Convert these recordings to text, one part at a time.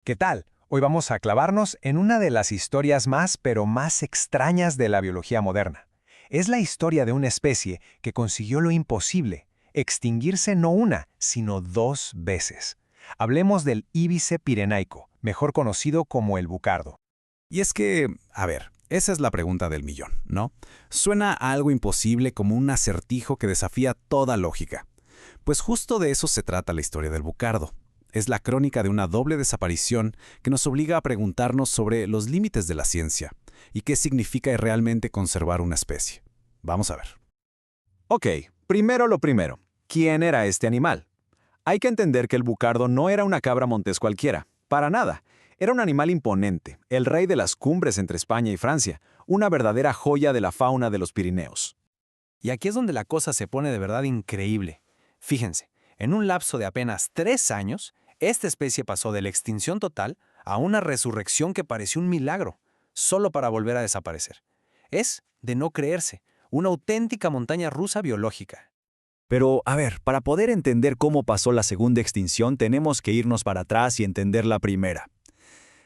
¿Qué tal? Hoy vamos a clavarnos en una de las historias más extrañas de la biología moderna. Es la historia de una especie que consiguió lo imposible, extinguirse no una, sino dos veces. Hablemos del íbice pirenaico, mejor conocido como el bucardo. Y es que, a ver, esa es la pregunta del millón, ¿no? Suena a algo imposible como un acertijo que desafía toda lógica. Pues justo de eso se trata la historia del bucardo. Es la crónica de una doble desaparición que nos obliga a preguntarnos sobre los límites de la ciencia y qué significa realmente conservar una especie. Vamos a ver. Ok, primero lo primero. ¿Quién era este animal? Hay que entender que el bucardo no era una cabra montés cualquiera, para nada. Era un animal imponente, el rey de las cumbres entre España y Francia, una verdadera joya de la fauna de los Pirineos. Y aquí es donde la cosa se pone de verdad increíble. Fíjense, en un lapso de apenas 3 años, esta especie pasó de la extinción total a una resurrección que pareció un milagro, solo para volver a desaparecer. Es, de no creerse, una auténtica montaña rusa biológica. Pero, a ver, para poder entender cómo pasó la segunda extinción, tenemos que irnos para atrás y entender la primera.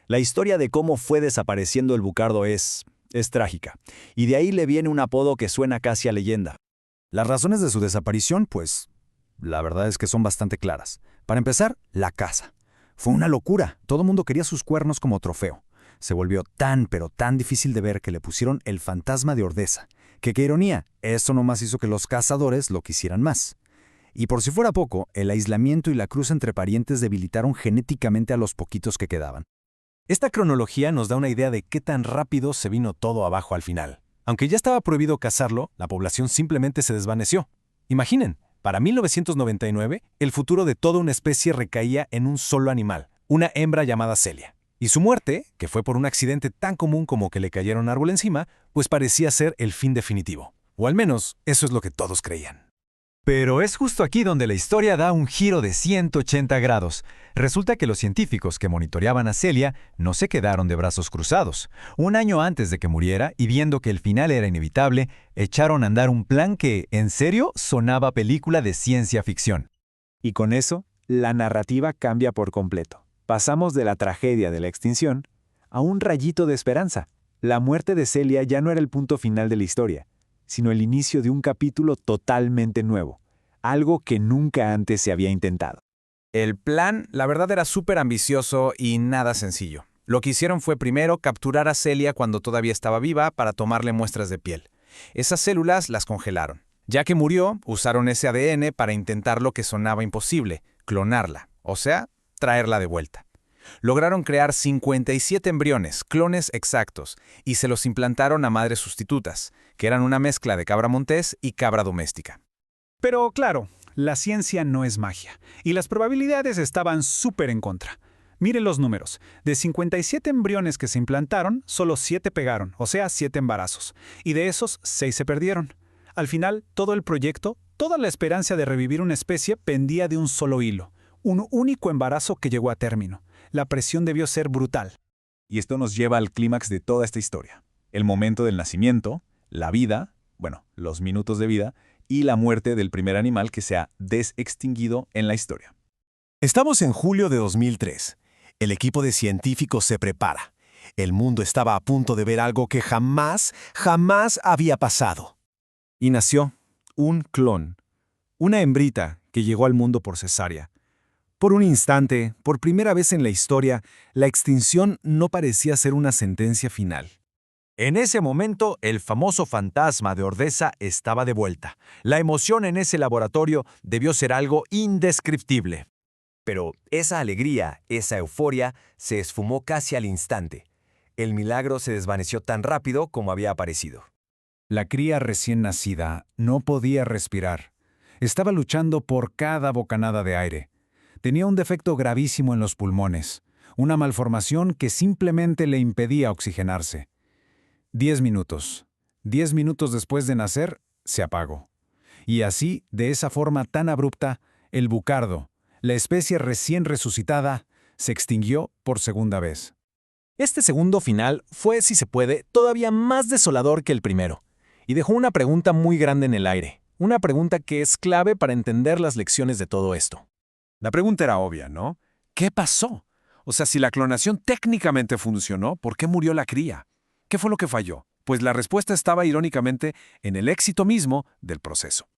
La historia de cómo fue desapareciendo el bucardo es trágica, y de ahí le viene un apodo que suena casi a leyenda. Las razones de su desaparición, pues, la verdad es que son bastante claras. Para empezar, la caza. Fue una locura. Todo el mundo quería sus cuernos como trofeo. Se volvió tan, pero tan difícil de ver que le pusieron el fantasma de Ordesa. Que qué ironía, esto nomás hizo que los cazadores lo quisieran más. Y por si fuera poco, el aislamiento y la cruza entre parientes debilitaron genéticamente a los poquitos que quedaban. Esta cronología nos da una idea de qué tan rápido se vino todo abajo al final. Aunque ya estaba prohibido cazarlo, la población simplemente se desvaneció. Imaginen, para 1999, el futuro de toda una especie recaía en un solo animal, una hembra llamada Celia. Y su muerte, que fue por un accidente tan común como que le cayera un árbol encima, pues parecía ser el fin definitivo. O al menos, eso es lo que todos creían. Pero es justo aquí donde la historia da un giro de 180 grados. Resulta que los científicos que monitoreaban a Celia no se quedaron de brazos cruzados. Un año antes de que muriera, y viendo que el final era inevitable, echaron a andar un plan que, en serio, sonaba película de ciencia ficción. Y con eso, la narrativa cambia por completo. Pasamos de la tragedia de la extinción a un rayito de esperanza. La muerte de Celia ya no era el punto final de la historia, sino el inicio de un capítulo totalmente nuevo, algo que nunca antes se había intentado. El plan, la verdad, era súper ambicioso y nada sencillo. Lo que hicieron fue primero capturar a Celia cuando todavía estaba viva para tomarle muestras de piel. Esas células las congelaron. Ya que murió, usaron ese ADN para intentar lo que sonaba imposible, clonarla, o sea, traerla de vuelta. Lograron crear 57 embriones, clones exactos, y se los implantaron a madres sustitutas, que eran una mezcla de cabra montés y cabra doméstica. Pero claro, la ciencia no es magia, y las probabilidades estaban súper en contra. Miren los números. De 57 embriones que se implantaron, solo 7 pegaron, o sea, 7 embarazos. Y de esos, 6 se perdieron. Al final, todo el proyecto, toda la esperanza de revivir una especie pendía de un solo hilo. Un único embarazo que llegó a término. La presión debió ser brutal. Y esto nos lleva al clímax de toda esta historia. El momento del nacimiento, la vida, los minutos de vida, y la muerte del primer animal que se ha desextinguido en la historia. Estamos en julio de 2003. El equipo de científicos se prepara. El mundo estaba a punto de ver algo que jamás había pasado. Y nació un clon, una hembrita que llegó al mundo por cesárea. Por un instante, por primera vez en la historia, la extinción no parecía ser una sentencia final. En ese momento, el famoso fantasma de Ordesa estaba de vuelta. La emoción en ese laboratorio debió ser algo indescriptible. Pero esa alegría, esa euforia, se esfumó casi al instante. El milagro se desvaneció tan rápido como había aparecido. La cría recién nacida no podía respirar. Estaba luchando por cada bocanada de aire. Tenía un defecto gravísimo en los pulmones, una malformación que simplemente le impedía oxigenarse. 10 minutos. 10 minutos después de nacer, se apagó. Y así, de esa forma tan abrupta, el bucardo, la especie recién resucitada, se extinguió por segunda vez. Este segundo final fue, si se puede, todavía más desolador que el primero, y dejó una pregunta muy grande en el aire, una pregunta que es clave para entender las lecciones de todo esto. La pregunta era obvia, ¿no? ¿Qué pasó? O sea, si la clonación técnicamente funcionó, ¿por qué murió la cría? ¿Qué fue lo que falló? Pues la respuesta estaba irónicamente en el éxito mismo del proceso.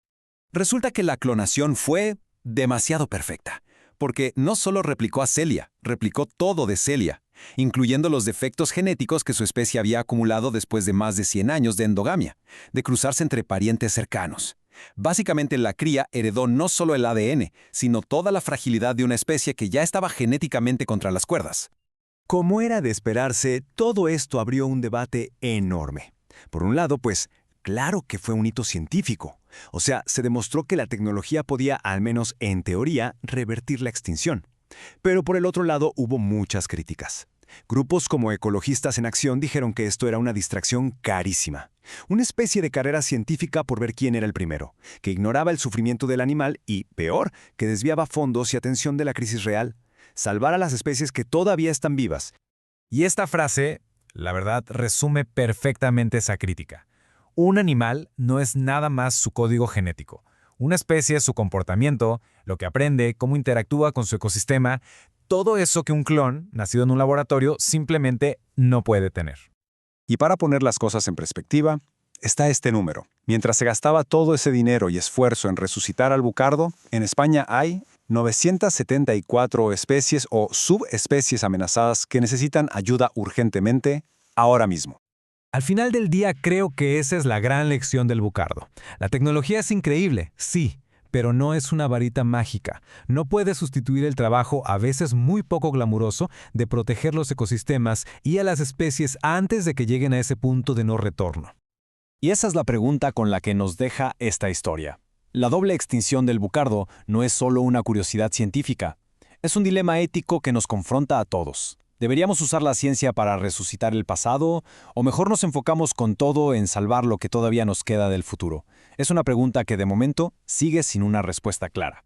Resulta que la clonación fue demasiado perfecta, porque no solo replicó a Celia, replicó todo de Celia, incluyendo los defectos genéticos que su especie había acumulado después de más de 100 años de endogamia, de cruzarse entre parientes cercanos. Básicamente la cría heredó no solo el ADN, sino toda la fragilidad de una especie que ya estaba genéticamente contra las cuerdas. Como era de esperarse, todo esto abrió un debate enorme. Por un lado, pues, claro que fue un hito científico. O sea, se demostró que la tecnología podía, al menos en teoría, revertir la extinción. Pero por el otro lado hubo muchas críticas. Grupos como Ecologistas en Acción dijeron que esto era una distracción carísima. Una especie de carrera científica por ver quién era el primero, que ignoraba el sufrimiento del animal y, peor, que desviaba fondos y atención de la crisis real. Salvar a las especies que todavía están vivas. Y esta frase, la verdad, resume perfectamente esa crítica. Un animal no es nada más su código genético. Una especie es su comportamiento, lo que aprende, cómo interactúa con su ecosistema, todo eso que un clon, nacido en un laboratorio, simplemente no puede tener. Y para poner las cosas en perspectiva, está este número. Mientras se gastaba todo ese dinero y esfuerzo en resucitar al bucardo, en España hay 974 especies o subespecies amenazadas que necesitan ayuda urgentemente ahora mismo. Al final del día creo que esa es la gran lección del bucardo. La tecnología es increíble, sí, pero no es una varita mágica. No puede sustituir el trabajo, a veces muy poco glamuroso, de proteger los ecosistemas y a las especies antes de que lleguen a ese punto de no retorno. Y esa es la pregunta con la que nos deja esta historia. La doble extinción del bucardo no es solo una curiosidad científica, es un dilema ético que nos confronta a todos. ¿Deberíamos usar la ciencia para resucitar el pasado? ¿O mejor nos enfocamos con todo en salvar lo que todavía nos queda del futuro? Es una pregunta que de momento sigue sin una respuesta clara.